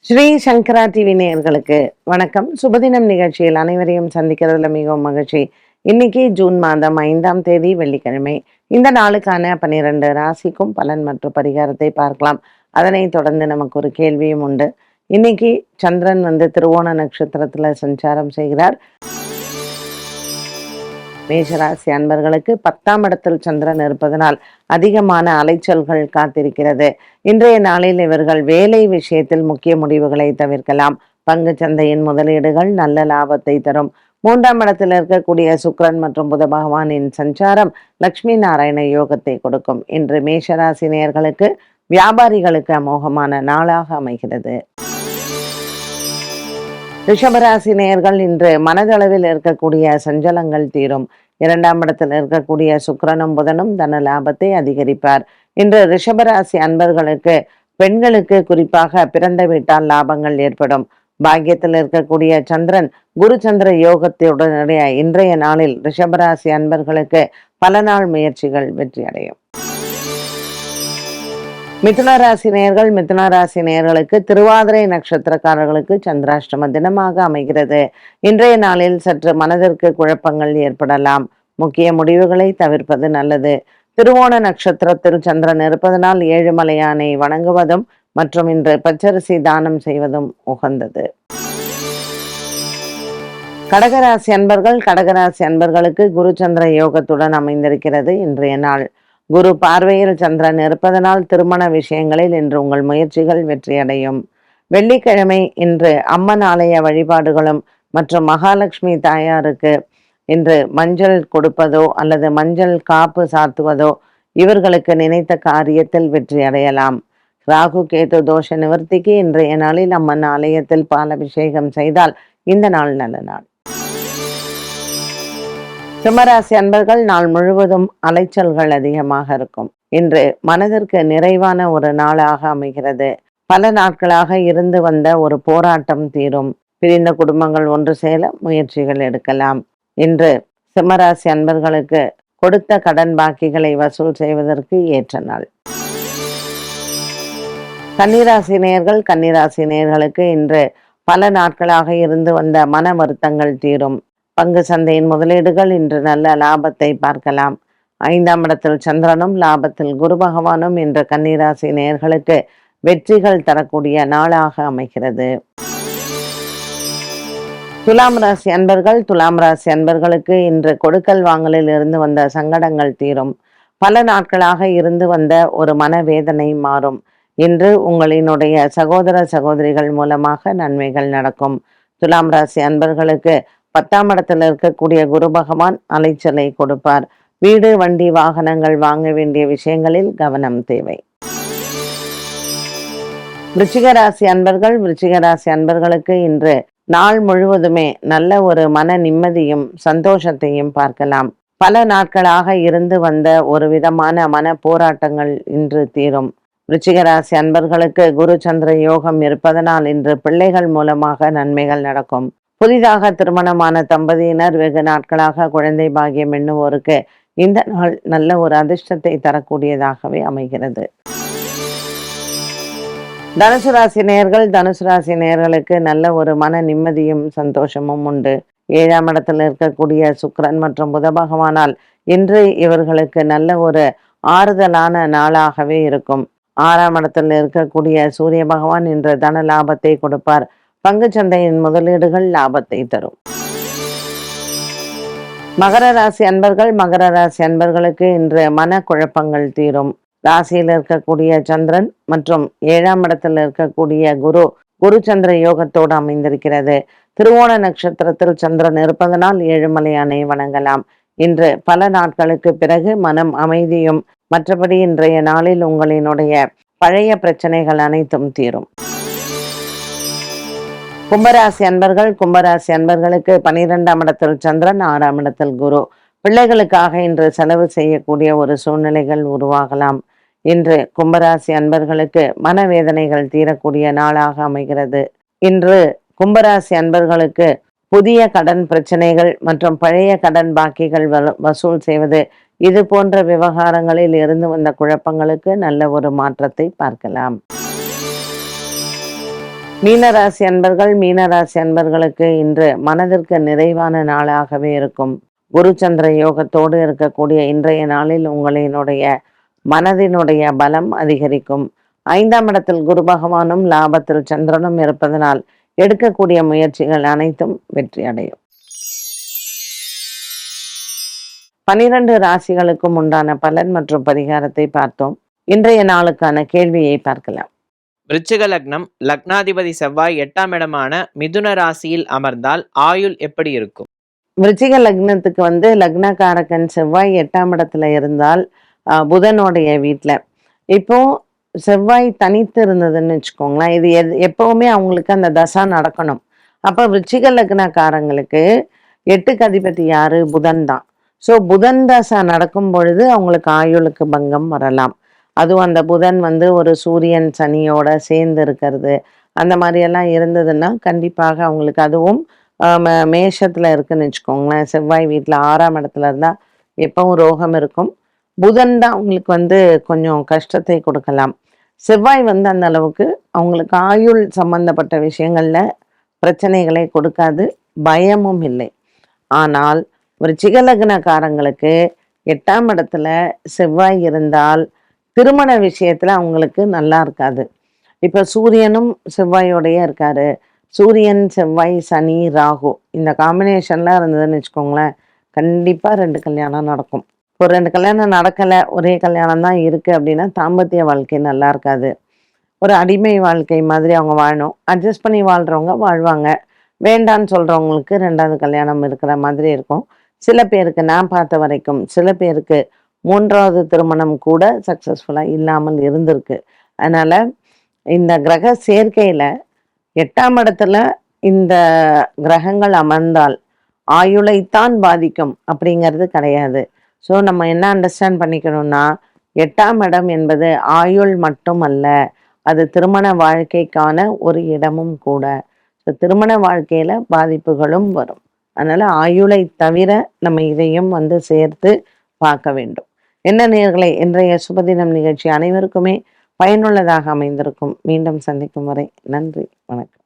ஸ்ரீ சங்கரா TV நேயர்களுக்கு வணக்கம். சுபதினம் நிகழ்ச்சியில் அனைவரையும் சந்திக்கிறதுல மிகவும் மகிழ்ச்சி. இன்னைக்கு ஜூன் மாதம் 5ஆம் தேதி வெள்ளிக்கிழமை. இந்த நாளுக்கான 12 ராசிக்கும் பலன் மற்றும் பரிகாரத்தை பார்க்கலாம். அதனை தொடர்ந்து நமக்கு ஒரு கேள்வியும் உண்டு. இன்னைக்கு சந்திரன் திருவோண நட்சத்திரத்துல சஞ்சாரம் செய்கிறார். மேஷராசி அன்பர்களுக்கு 10ஆம் இடத்தில் சந்திரன் இருப்பதனால் அதிகமான அலைச்சல்கள் காத்திருக்கிறது. இன்றைய நாளில் இவர்கள் வேலை விஷயத்தில் முக்கிய முடிவுகளை தவிர்க்கலாம். பங்கு சந்தையின் முதலீடுகள் நல்ல லாபத்தை தரும். 3ஆம் இடத்தில் இருக்கக்கூடிய சுக்கிரன் மற்றும் புத பகவானின் சஞ்சாரம் லட்சுமி நாராயண யோகத்தை கொடுக்கும். இன்று மேஷராசி நேயர்களுக்கு வியாபாரிகளுக்கு அமோகமான நாளாக அமைகிறது. ரிஷபராசி நேயர்கள் இன்று மனதளவில் இருக்கக்கூடிய சஞ்சலங்கள் தீரும். 2ஆம் இடத்தில் இருக்கக்கூடிய சுக்கிரனும் புதனும் தன லாபத்தை அதிகரிப்பார். இன்று ரிஷபராசி அன்பர்களுக்கு பெண்களுக்கு குறிப்பாக பிறந்த வீட்டால் லாபங்கள் ஏற்படும். பாக்கியத்தில் இருக்கக்கூடிய சந்திரன் குரு சந்திர யோகத்துடனே இன்றைய நாளில் ரிஷபராசி அன்பர்களுக்கு பல நாள் முயற்சிகள் வெற்றி அடையும். மிதுன ராசி நேயர்களுக்கு திருவாதிரை நட்சத்திரக்காரர்களுக்கு சந்திராஷ்டம தினமாக அமைகிறது. இன்றைய நாளில் சற்று மனதிற்கு குழப்பங்கள் ஏற்படலாம். முக்கிய முடிவுகளை தவிர்ப்பது நல்லது. திருவோண நட்சத்திரத்தில் சந்திரன் இருப்பதனால் ஏழுமலையானை வணங்குவதும் மற்றும் இன்று பச்சரிசி தானம் செய்வதும் உகந்தது. கடகராசி அன்பர்களுக்கு குரு சந்திர யோகத்துடன் அமைந்திருக்கிறது இன்றைய நாள். குரு பார்வையில் சந்திரன் இருப்பதனால் திருமண விஷயங்களில் இன்று உங்கள் முயற்சிகள் வெற்றியடையும். வெள்ளிக்கிழமை இன்று அம்மன் ஆலய வழிபாடுகளும் மற்றும் மகாலட்சுமி தாயாருக்கு இன்று மஞ்சள் கொடுப்பதோ அல்லது மஞ்சள் காப்பு சாத்துவதோ இவர்களுக்கு நினைத்த காரியத்தில் வெற்றி அடையலாம். ராகு கேது தோஷ நிவர்த்திக்கு இன்றைய நாளில் அம்மன் ஆலயத்தில் பாலாபிஷேகம் செய்தால் இந்த நாள் நல்ல நாள். சிம்மராசி அன்பர்கள் நாள் முழுவதும் அலைச்சல்கள் அதிகமாக இருக்கும். இன்று மனதிற்கு நிறைவான ஒரு நாளாக அமைகிறது. பல நாட்களாக இருந்து வந்த ஒரு போராட்டம் தீரும். பிரிந்த குடும்பங்கள் ஒன்று சேர முயற்சிகள் எடுக்கலாம். இன்று சிம்மராசி அன்பர்களுக்கு கொடுத்த கடன் பாக்கிகளை வசூல் செய்வதற்கு ஏற்ற நாள். கன்னிராசி நேயர்களுக்கு இன்று பல நாட்களாக இருந்து வந்த மன வருத்தங்கள் தீரும். பங்கு சந்தையின் முதலீடுகள் இன்று நல்ல லாபத்தை பார்க்கலாம். 5ஆம் இடத்தில் சந்திரனும் லாபத்தில் குரு பகவானும் இன்று கன்னிராசி நேயர்களுக்கு வெற்றிகள் தரக்கூடிய நாளாக அமைகிறது. துலாம் ராசி அன்பர்களுக்கு இன்று கொடுக்கல் வாங்கலில் இருந்து வந்த சங்கடங்கள் தீரும். பல நாட்களாக இருந்து வந்த ஒரு மனவேதனை மாறும். இன்று உங்களினுடைய சகோதரிகள் மூலமாக நன்மைகள் நடக்கும். துலாம் ராசி அன்பர்களுக்கு 10ஆம் இடத்தில் இருக்கக்கூடிய குரு பகவான் அலைச்சலை கொடுப்பார். வீடு வண்டி வாகனங்கள் வாங்க வேண்டிய விஷயங்களில் கவனம் தேவை. விருச்சிக ராசி அன்பர்களுக்கு இன்று நாள் முழுவதுமே நல்ல ஒரு மன நிம்மதியும் சந்தோஷத்தையும் பார்க்கலாம். பல நாட்களாக இருந்து வந்த ஒரு விதமான மன போராட்டங்கள் இன்று தீரும். விருச்சிக ராசி அன்பர்களுக்கு குரு சந்திர யோகம் இருப்பதனால் இன்று பிள்ளைகள் மூலமாக நன்மைகள் நடக்கும். புதிதாக திருமணமான தம்பதியினர் வெகு நாட்களாக குழந்தை பாக்கியம் எண்ணுவோருக்கு இந்த நாள் நல்ல ஒரு அதிர்ஷ்டத்தை தரக்கூடியதாகவே அமைகிறது. தனுசு ராசி நேயர்களுக்கு நல்ல ஒரு மன நிம்மதியும் சந்தோஷமும் உண்டு. 7ஆம் இடத்தில் இருக்கக்கூடிய சுக்கிரன் மற்றும் புத பகவானால் இன்று இவர்களுக்கு நல்ல ஒரு ஆறுதலான நாளாகவே இருக்கும். 6ஆம் இடத்தில் இருக்கக்கூடிய சூரிய பகவான் இன்று தன லாபத்தை கொடுப்பார். பங்கு சந்தையின் முதலீடுகள் லாபத்தை தரும். மகர ராசி அன்பர்களுக்கு இன்று மன குழப்பங்கள் தீரும். ராசியில் இருக்கக்கூடிய சந்திரன் மற்றும் 7ஆம் இடத்தில் இருக்கக்கூடிய குரு சந்திர யோகத்தோடு அமைந்திருக்கிறது. திருவோண நட்சத்திரத்தில் சந்திரன் இருப்பதனால் ஏழுமலையானை வணங்கலாம். இன்று பல நாட்களுக்கு பிறகு மனம் அமைதியும் மற்றபடி இன்றைய நாளில் உங்களினுடைய பழைய பிரச்சனைகள் அனைத்தும் தீரும். கும்பராசி அன்பர்களுக்கு 12ஆம் இடத்தில் சந்திரன் 6ஆம் இடத்தில் குரு. பிள்ளைகளுக்காக இன்று செலவு செய்யக்கூடிய ஒரு சூழ்நிலைகள் உருவாகலாம். இன்று கும்பராசி அன்பர்களுக்கு மனவேதனைகள் தீரக்கூடிய நாளாக அமைகிறது. இன்று கும்பராசி அன்பர்களுக்கு புதிய கடன் பிரச்சனைகள் மற்றும் பழைய கடன் பாக்கிகள் வசூல் செய்வது இது போன்ற விவகாரங்களில் இருந்து வந்த குழப்பங்களுக்கு நல்ல ஒரு மாற்றத்தை பார்க்கலாம். மீனராசி அன்பர்கள், மீனராசி அன்பர்களுக்கு இன்று மனதிற்கு நிறைவான நாளாகவே இருக்கும். குரு சந்திர யோகத்தோடு இருக்கக்கூடிய இன்றைய நாளில் உங்களினுடைய மனதினுடைய பலம் அதிகரிக்கும். 5ஆம் இடத்தில் குரு பகவானும் லாபத்தில் சந்திரனும் இருப்பதனால் எடுக்கக்கூடிய முயற்சிகள் அனைத்தும் வெற்றி அடையும். 12 ராசிகளுக்கும் உண்டான பலன் மற்றும் பரிகாரத்தை பார்த்தோம். இன்றைய நாளுக்கான கேள்வியை பார்க்கலாம். விருச்சிக லக்னம், லக்னாதிபதி செவ்வாய் 8ஆம் இடமான மிதுன ராசியில் அமர்ந்தால் ஆயுள் எப்படி இருக்கும்? விருச்சிக லக்னத்துக்கு லக்னகாரகன் செவ்வாய் 8ஆம் இடத்துல இருந்தால் புதனுடைய வீட்டில் இப்போ செவ்வாய் தனித்து இருந்ததுன்னு வச்சுக்கோங்களேன், இது எப்பவுமே அவங்களுக்கு அந்த தசா நடக்கணும். அப்போ விருச்சிக லக்னக்காரங்களுக்கு 8க்கு அதிபதி யாரு? புதன் தான். ஸோ புதன் தசா நடக்கும் பொழுது அவங்களுக்கு ஆயுளுக்கு பங்கம் வரலாம். அதுவும் அந்த புதன் ஒரு சூரியன் சனியோட சேர்ந்து இருக்கிறது, அந்த மாதிரியெல்லாம் இருந்ததுன்னா கண்டிப்பாக அவங்களுக்கு, அதுவும் மேஷத்தில் இருக்குன்னு வச்சுக்கோங்களேன், செவ்வாய் வீட்டில் 6ஆம் இடத்துல இருந்தால் எப்பவும் ரோகம் இருக்கும். புதன் தான் அவங்களுக்கு கொஞ்சம் கஷ்டத்தை கொடுக்கலாம். செவ்வாய் அந்த அளவுக்கு அவங்களுக்கு ஆயுள் சம்பந்தப்பட்ட விஷயங்கள்ல பிரச்சனைகளை கொடுக்காது, பயமும் இல்லை. ஆனால் விருச்சிக லக்னக்காரங்களுக்கு 8ஆம் இடத்துல செவ்வாய் இருந்தால் திருமண விஷயத்துல அவங்களுக்கு நல்லா இருக்காது. இப்ப சூரியனும் செவ்வாயோடைய இருக்காரு. சூரியன் செவ்வாய் சனி ராகு இந்த காம்பினேஷன்லாம் இருந்ததுன்னு வச்சுக்கோங்களேன், கண்டிப்பா 2 கல்யாணம் நடக்கும். ஒரு 2 கல்யாணம் நடக்கல, ஒரே கல்யாணம் தான் இருக்கு அப்படின்னா தாம்பத்திய வாழ்க்கை நல்லா இருக்காது. ஒரு அடிமை வாழ்க்கை மாதிரி அவங்க வாழணும். அட்ஜஸ்ட் பண்ணி வாழ்றவங்க வாழ்வாங்க. வேண்டான்னு சொல்றவங்களுக்கு 2வது கல்யாணம் இருக்கிற மாதிரி இருக்கும். சில பேருக்கு, நான் பார்த்த வரைக்கும் சில பேருக்கு 3வது திருமணம் கூட சக்சஸ்ஃபுல்லா இல்லாமல் இருந்திருக்கு. அதனால இந்த கிரக சேர்க்கையில 8ஆம் இடத்துல இந்த கிரகங்கள் அமர்ந்தால் ஆயுளைத்தான் பாதிக்கும் அப்படிங்கிறது கிடையாது. ஸோ நம்ம என்ன அண்டர்ஸ்டாண்ட் பண்ணிக்கணும்னா, 8ஆம் இடம் என்பது ஆயுள் மட்டும் அல்ல, அது திருமண வாழ்க்கைக்கான ஒரு இடமும் கூட. ஸோ திருமண வாழ்க்கையில பாதிப்புகளும் வரும். அதனால ஆயுளை தவிர நம்ம இதையும் சேர்த்து பார்க்க வேண்டும். என்ன நேயர்களே, இன்றைய சுபதினம் நிகழ்ச்சி அனைவருக்குமே பயனுள்ளதாக அமைந்திருக்கும். மீண்டும் சந்திக்கும் வரை நன்றி, வணக்கம்.